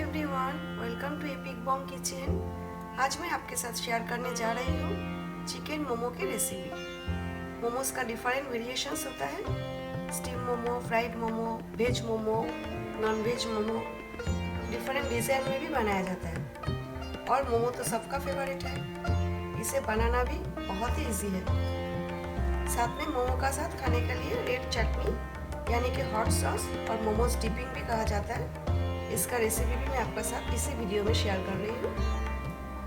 Everyone, welcome to Epic Bom Kitchen. आज मैं आपके साथ शेयर करने जा रही हूँ चिकन मोमो की रेसिपी। मोमोज का डिफरेंट वेरिएशंस होता है, steam momo, fried momo, veg momo, non veg momo, different design में भी बनाया जाता है। और मोमो तो सबका फेवरेट है, इसे बनाना भी बहुत ही ईजी है। साथ में मोमो का साथ खाने के लिए रेड चटनी यानी कि हॉट सॉस और मोमोज डिपिंग भी कहा जाता है। इसका रेसिपी भी मैं आपके साथ इसी वीडियो में शेयर कर रही हूँ,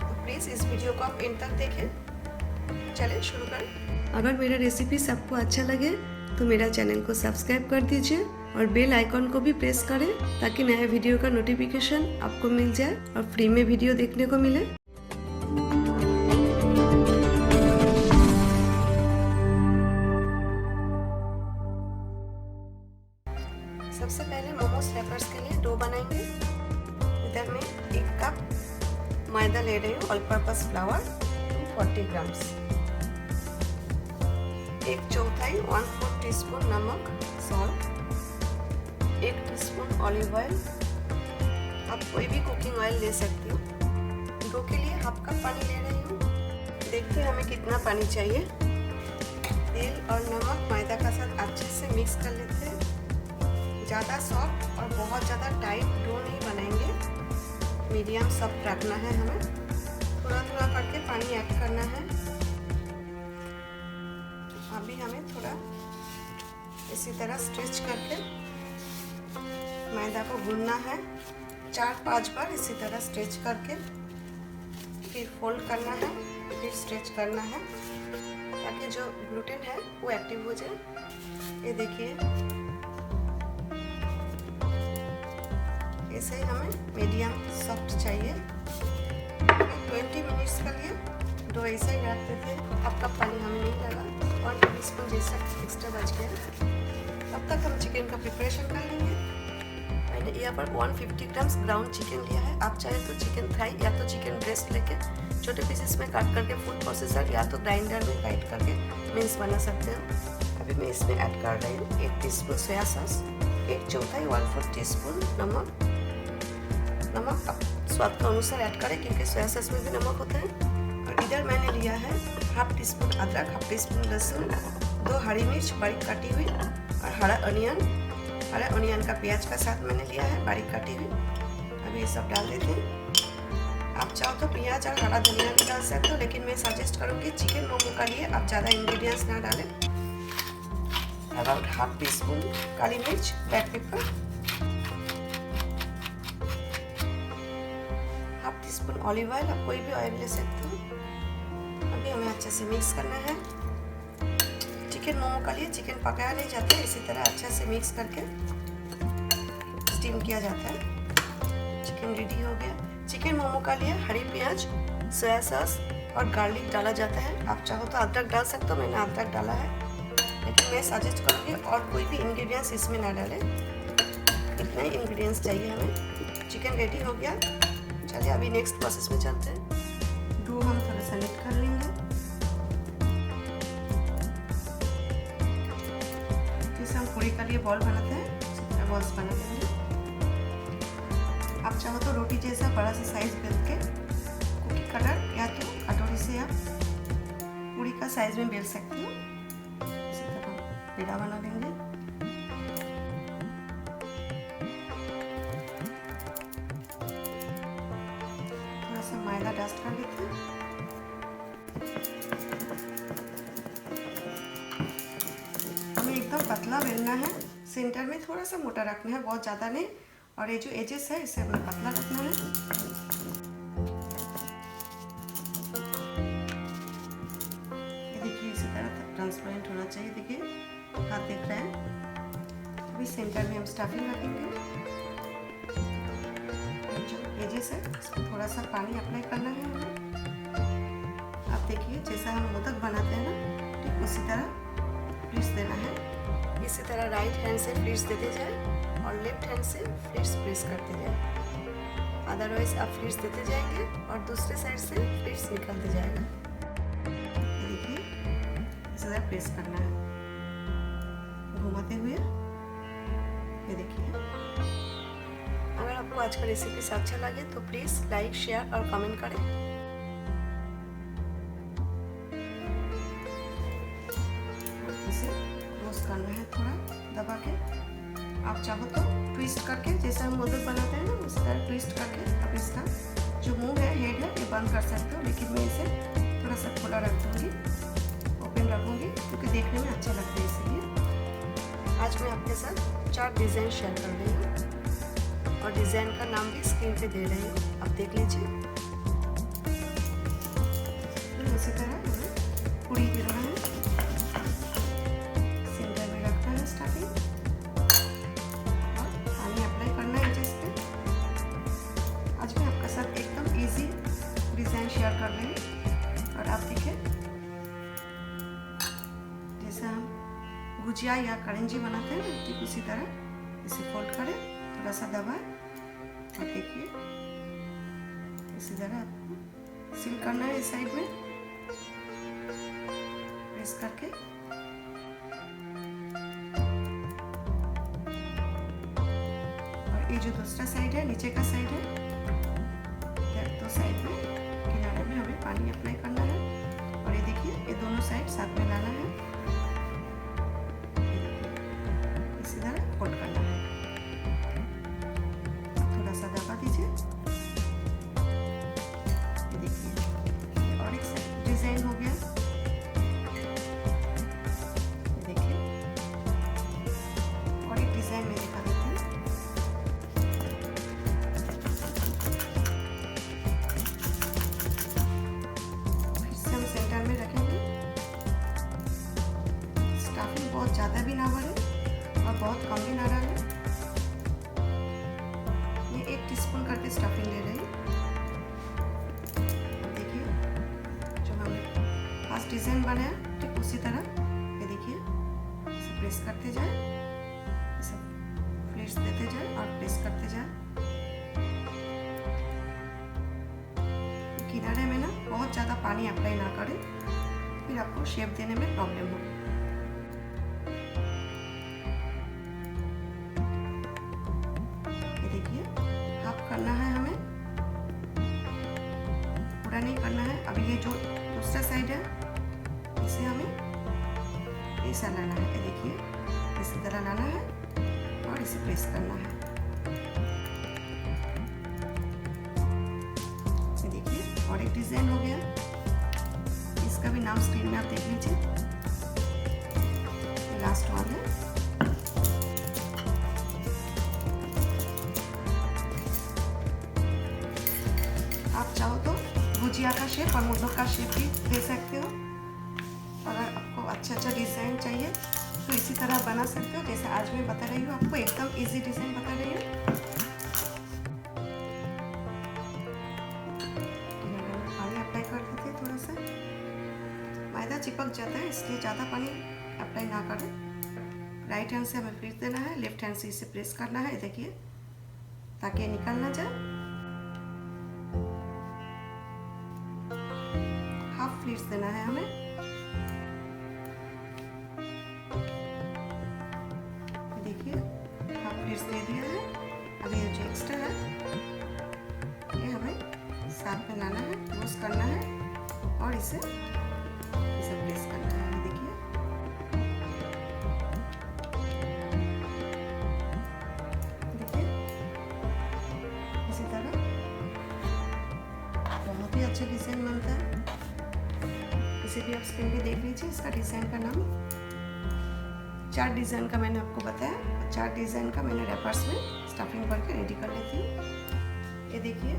तो प्लीज़ इस वीडियो को आप एंड तक देखें। चलिए शुरू करें। अगर मेरा रेसिपी सबको अच्छा लगे तो मेरा चैनल को सब्सक्राइब कर दीजिए और बेल आइकॉन को भी प्रेस करें ताकि नए वीडियो का नोटिफिकेशन आपको मिल जाए और फ्री में वीडियो देखने को मिले। सबसे पहले मोमोज रैपर्स के लिए डो बनाएंगे। इधर मैं 1 कप मैदा ले रही हूँ, all purpose flower 240 grams, 1/4 1/4 teaspoon नमक, सॉल्ट, 1 टीस्पून ऑलिव ऑयल। आप कोई भी कुकिंग ऑयल ले सकते हो। डो के लिए हाफ कप पानी ले रही हूँ। देखते हैं हमें कितना पानी चाहिए। तेल और नमक मैदा का साथ अच्छे से मिक्स कर लेते हैं। ज़्यादा सॉफ्ट और बहुत ज़्यादा टाइट डो नहीं बनाएंगे, मीडियम सॉफ्ट रखना है हमें। थोड़ा थोड़ा करके पानी ऐड करना है। अभी हमें थोड़ा इसी तरह स्ट्रेच करके मैदा को गूंदना है। 4-5 बार इसी तरह स्ट्रेच करके फिर फोल्ड करना है, फिर स्ट्रेच करना है ताकि जो ग्लूटेन है वो एक्टिव हो जाए। ये देखिए, ऐसे ही हमें मीडियम सॉफ्ट चाहिए। 20 मिनट्स के लिए डो ऐसे ही रख देते हैं। अब कप पानी हमें नहीं लगा, 1 टीस्पून जैसा एक्स्ट्रा बच गया। तब तक हम चिकन का प्रिपरेशन कर लेंगे। मैंने यहाँ पर 150 ग्राम्स ग्राउंड चिकन लिया है। आप चाहे तो चिकन थाई या तो चिकन ब्रेस्ट लेके छोटे पीसेस में काट करके फूड प्रोसेसर या तो ग्राइंडर में काट करके मिक्स बना सकते हो। अभी मैं इसमें ऐड कर रही हूँ 1 टीस्पून सोया सॉस, 1/4 1/4 टीस्पून नमक। नमक आप स्वाद के अनुसार ऐड करें क्योंकि सोया सॉस में भी नमक होता है। और इधर मैंने लिया है 1/2 टीस्पून अदरक, 1/2 टीस्पून लहसुन, 2 हरी मिर्च बारीक काटी हुई और हरा अनियन का प्याज का साथ मैंने लिया है बारीक काटी हुई। अभी ये सब डाल देते हैं। आप चाहो तो प्याज और हरा धनिया भी डाल सकते हो, लेकिन मैं सजेस्ट करूँगी चिकन मोमो का लिए आप ज़्यादा इंग्रेडिएंट्स ना डालें। अबाउट 1/2 टीस्पून काली मिर्च, black pepper, 1/2 teaspoon olive oil. आप कोई भी ऑयल ले सकते हो। अभी हमें अच्छे से मिक्स करना है। चिकन मोमो का लिए चिकन पकाया नहीं जाता है, इसी तरह अच्छे से मिक्स करके स्टीम किया जाता है। चिकन रेडी हो गया। चिकन मोमो का लिए हरी प्याज, सोया सॉस और गार्लिक डाला जाता है। आप चाहो तो अदरक डाल सकते हो, मैंने अदरक डाला है, लेकिन मैं सजेस्ट करूँगी और कोई भी इंग्रेडिएंट्स इसमें ना डालें। इतना ही इंग्रेडिएंट्स चाहिए हमें। चिकन रेडी हो गया। चलिए अभी नेक्स्ट प्रोसेस में चलते हैं। डो हम थोड़ा सा नीट कर लेंगे। जैसे हम पूरी का लिए बॉल बनाते हैं उसी तरह बॉल्स बना लेंगे। आप चाहो तो रोटी जैसा बड़ा सा साइज बेल के कुकी कटर या तो कटोरी से आप पूरी का साइज में बेल सकते हो। इसी तरह पेड़ा बना लेंगे। मैदा डस्ट कर लेते हैं। हमें एकदम पतला बेलना है, सेंटर में थोड़ा सा मोटा रखना है, बहुत ज़्यादा नहीं। और ये जो एजेस है इसे हमें पतला रखना है। ये देखिए इसी तरह ट्रांसपेरेंट होना चाहिए। देखिए हाथ दिख रहा है। अभी सेंटर में हम स्टफिंग रखेंगे। एजेस है इसमें थोड़ा सा पानी अप्लाई करना है हमें। आप देखिए जैसा हम मोदक बनाते हैं ना, ठीक उसी तरह फ्लिट्स देना है। इसी तरह राइट हैंड से फ्लिट्स देते जाए और लेफ्ट हैंड से फ्लिट्स प्रेस करते जाए। अदरवाइज आप फ्लिट्स देते जाएंगे और दूसरे साइड से फ्लिट्स निकलते जाएगा। देखिए इसी तरह प्रेस करना है घुमाते हुए। ये देखिए आपको आज का रेसिपी से अच्छा लगे तो प्लीज़ लाइक, शेयर और कमेंट करें। इसे रोस्ट करना है थोड़ा दबा के। आप चाहो तो ट्विस्ट करके, जैसे हम मोदक बनाते हैं ना उस तरह ट्विस्ट करके आप इसका जो मुंह है, हेड है, ये बंद कर सकते हो। लेकिन मैं इसे थोड़ा सा खुला रख दूँगी, ओपन रखूँगी, क्योंकि देखने में अच्छा लगता है। इसलिए आज मैं आपके साथ 4 डिज़ाइन शेयर कर रही हूँ और डिज़ाइन का नाम भी स्क्रीन पे दे रही हूँ, आप देख लीजिए। इसी तरह हमें पूरी बेलना है, सेंटर में रखना है स्टफिंग और पानी अप्लाई करना है जिस पे। आज मैं आपके साथ एकदम इजी डिज़ाइन शेयर कर रही हूँ और आप देखिए जैसे हम गुजिया या करेंजी बनाते हैं ना, ठीक उसी तरह इसे फोल्ड करें, थोड़ा सा दबाएं और देखिए इसी तरह आपको सील करना है इस साइड में प्रेस करके। और ये जो दूसरा साइड है, नीचे का साइड है, तो साइड में किनारे में हमें पानी अप्लाई करना है और ये देखिए ये दोनों साइड साथ में लाना है, इसी तरह फोल्ड करना है। थोड़ा सा दबा दीजिए, ये देखिए और एक साइड डिजाइन हो गया। ये देखिए और एक डिजाइन में दिखा देती हूँ। बहुत ज़्यादा भी ना बढ़े और बहुत कम भी ना रहे। मैं 1 टीस्पून करके स्टफिंग ले रही हूँ। देखिए जो हमने फर्स्ट डिज़ाइन बनाया ठीक उसी तरह ये देखिए इसे प्रेस करते जाए, इसे फ्लिट्स देते जाए और प्रेस करते जाए। किनारे में ना बहुत ज़्यादा पानी अप्लाई ना करें, फिर आपको शेप देने में प्रॉब्लम होगी। करना है हमें, पूरा नहीं करना है। अभी ये जो दूसरा साइड है इसे हमें ऐसा लाना है, ये देखिए इसी तरह लाना है और इसे प्रेस करना है। ये देखिए और एक डिजाइन हो गया, इसका भी नाम स्क्रीन में आप देख लीजिए। लास्ट वन है, आप चाहो तो गुजिया का शेप और मोदक का शेप भी दे सकते हो। अगर आपको अच्छा डिज़ाइन चाहिए तो इसी तरह बना सकते हो, जैसे आज मैं बता रही हूँ आपको, एकदम इजी डिज़ाइन बता रही हूँ। पानी अप्लाई कर देते हैं, थोड़ा सा मैदा चिपक जाता है इसलिए ज़्यादा पानी अप्लाई ना करें। राइट हैंड से हमें प्रेस देना है, लेफ्ट हैंड से इसे प्रेस करना है, देखिए ताकि निकल ना जाए। हाफ फ्लिट्स देना है हमें, देखिए हाफ फ्लिट्स दे दिया है। अभी ये जो एक्स्ट्रा है ये हमें साथ में लाना है, क्लोज करना है और इसे प्रेस करना है। देखिए इसी तरह बहुत ही अच्छा डिजाइन बनता है। इसे भी आप स्क्रीन पे देख लीजिए, इसका डिज़ाइन का नाम। 4 डिज़ाइन का मैंने आपको बताया, 4 डिज़ाइन का मैंने रैपर्स में स्टफिंग करके रेडी कर लेती हूँ। ये देखिए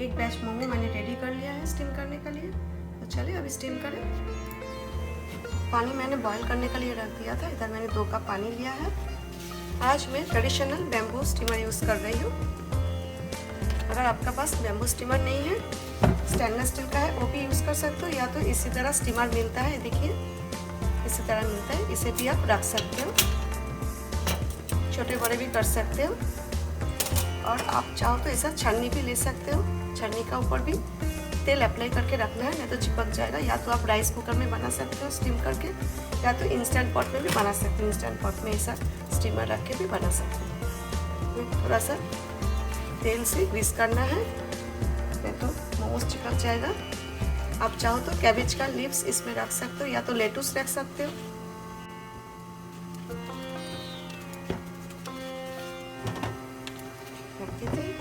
एक बैच मोमो मैंने रेडी कर लिया है स्टीम करने के लिए, तो चलिए अभी स्टीम करें। पानी मैंने बॉईल करने के लिए रख दिया था, इधर मैंने 2 कप पानी लिया है। आज मैं ट्रेडिशनल बैम्बू स्टीमर यूज़ कर रही हूँ। अगर आपका पास बैम्बू स्टीमर नहीं है, स्टेनलेस स्टील का है, वो भी यूज़ कर सकते हो, या तो इसी तरह स्टीमर मिलता है, देखिए इसी तरह मिलता है, इसे भी आप रख सकते हो, छोटे बड़े भी कर सकते हो। और आप चाहो तो ऐसा छन्नी भी ले सकते हो, छन्नी का ऊपर भी तेल अप्लाई करके रखना है, नहीं तो चिपक जाएगा। या तो आप राइस कुकर में बना सकते हो स्टीम करके, या तो इंस्टेंट पॉट में भी बना सकते हो। इंस्टेंट पॉट में ऐसा स्टीमर रख के भी बना सकते हो। थोड़ा सा तेल से ग्रीस करना है, नहीं तो मोमोज चिपक जाएगा। आप चाहो तो कैबेज का लीव्स इसमें रख सकते हो या तो लेटुस रख सकते हो। रख देते हैं,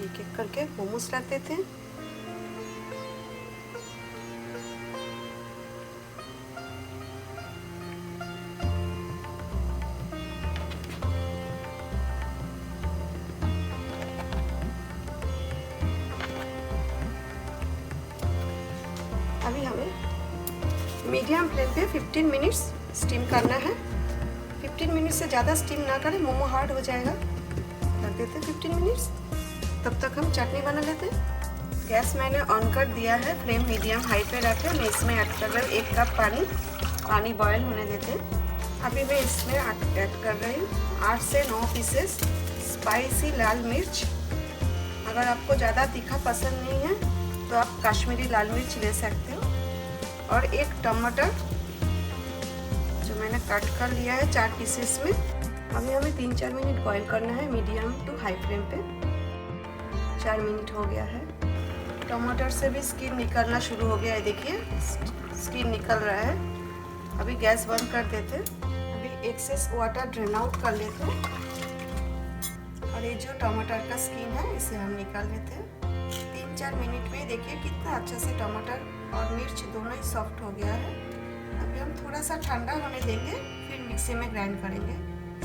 एक एक करके मोमोज रख देते हैं। अभी हमें मीडियम फ्लेम पे 15 मिनट्स स्टीम करना है। 15 मिनट से ज़्यादा स्टीम ना करें, मोमो हार्ड हो जाएगा। रख देते हैं 15 मिनट्स। तब तक हम चटनी बना लेते हैं। गैस मैंने ऑन कर दिया है, फ्लेम मीडियम हाई पे रखे। मैं इसमें ऐड कर रही हूँ 1 कप पानी बॉयल होने देते हैं। अभी मैं इसमें ऐड कर रही हूँ 8 से 9 पीसेस स्पाइसी लाल मिर्च। अगर आपको ज़्यादा तीखा पसंद नहीं है तो आप कश्मीरी लाल मिर्च ले सकते हो। और 1 टमाटर जो मैंने कट कर लिया है 4 पीसेस में। अभी हमें 3-4 मिनट बॉईल करना है मीडियम टू हाई फ्लेम पे। 4 मिनट हो गया है। टमाटर से भी स्किन निकलना शुरू हो गया है, देखिए स्किन निकल रहा है। अभी गैस बंद कर देते हैं। अभी एक्सेस वाटर ड्रेन आउट कर लेते हैं। और ये जो टमाटर का स्किन है इसे हम निकाल लेते हैं। 3-4 मिनट में देखिए कितना अच्छा से टमाटर और मिर्च दोनों ही सॉफ्ट हो गया है। अभी हम थोड़ा सा ठंडा होने देंगे, फिर मिक्सी में ग्राइंड करेंगे।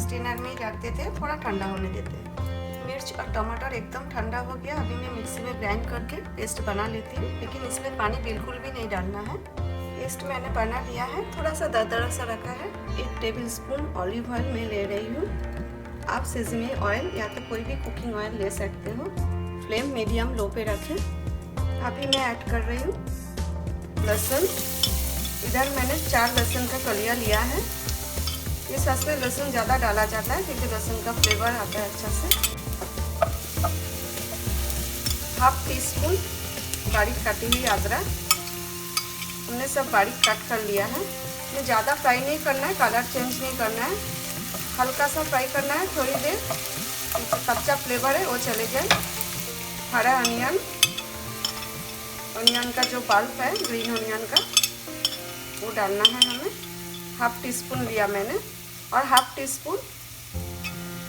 स्टेनर में ही रख देते हैं, थोड़ा ठंडा होने देते हैं। मिर्च और टमाटर एकदम ठंडा हो गया। अभी मैं मिक्सी में ग्राइंड करके पेस्ट बना लेती हूँ, लेकिन इसमें पानी बिल्कुल भी नहीं डालना है। पेस्ट मैंने बना लिया है, थोड़ा सा दरदरा सा रखा है। 1 टेबल स्पून ऑलिव ऑयल मैं ले रही हूँ। आप सेसमी ऑयल या तो कोई भी कुकिंग ऑयल ले सकते हो। फ्लेम मीडियम लो पे रखें। अभी मैं ऐड कर रही हूँ लहसुन। इधर मैंने 4 लहसुन का कलिया लिया है। इस सस में लहसुन ज़्यादा डाला जाता है क्योंकि लहसुन का फ्लेवर आता है अच्छा से। 1/2 टीस्पून बारीक काटी हुई अदरक। हमने सब बारीक काट कर लिया है। ये ज़्यादा फ्राई नहीं करना है, कलर चेंज नहीं करना है, हल्का सा फ्राई करना है थोड़ी देर। कच्चा फ्लेवर है वो चले जाए। हरा ऑनियन का जो पल्प है, ग्रीन ऑनियन का, वो डालना है हमें। 1/2 टीस्पून लिया मैंने। और 1/2 टीस्पून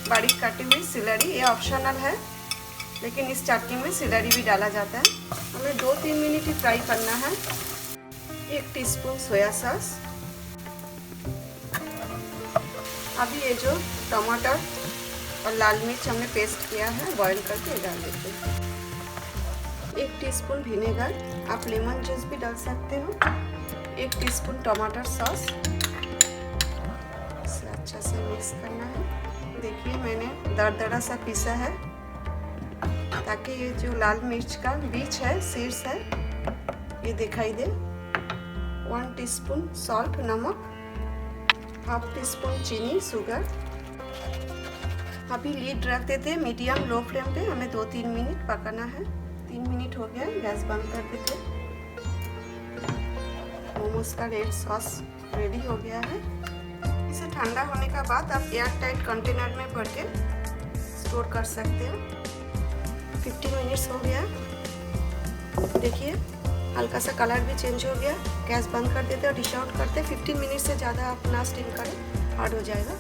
बारीक काटी हुई सिलरी। ये ऑप्शनल है, लेकिन इस चटनी में सिलरी भी डाला जाता है। हमें 2-3 मिनट ही फ्राई करना है। 1 टीस्पून सोया सॉस। अभी ये जो टमाटर और लाल मिर्च हमने पेस्ट किया है बॉईल करके डाल देते हैं। 1 टीस्पून विनेगर, आप लेमन जूस भी डाल सकते हो। 1 टीस्पून टमाटर सॉस। इसे अच्छा से मिक्स करना है। देखिए मैंने दरदरा सा पीसा है ताकि ये जो लाल मिर्च का बीज है, सीड्स है, ये दिखाई दे। 1 टीस्पून सॉल्ट, नमक। 1/2 टीस्पून चीनी, शुगर। अभी लीड रख देते हैं मीडियम लो फ्लेम पे। हमें 2-3 मिनट पकाना है। 3 मिनट हो गया, गैस बंद कर देते हैं। मोमोज का रेड सॉस रेडी हो गया है। इसे ठंडा होने का बाद आप एयर टाइट कंटेनर में भर के स्टोर कर सकते हो। 15 मिनट्स हो गया, देखिए हल्का सा कलर भी चेंज हो गया। गैस बंद कर देते और डिश आउट करते। 15 मिनट से ज़्यादा आप ना स्टीम करें, हार्ड हो जाएगा।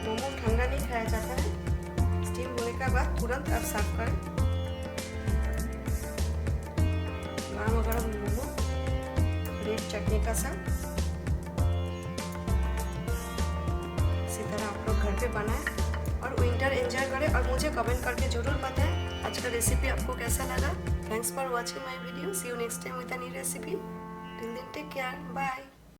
मोमो ठंडा नहीं खाया जाता है। स्टीम होने के बाद तुरंत आप सर्व करें। गरम मोमो रेड चटनी का साथ। इसी तरह आप लोग घर पे बनाएं और विंटर एंजॉय करें। और मुझे कमेंट करके जरूर बताएं आज का रेसिपी आपको कैसा लगा। Thanks for watching my video. See you next time with a new recipe. Till then take care, bye.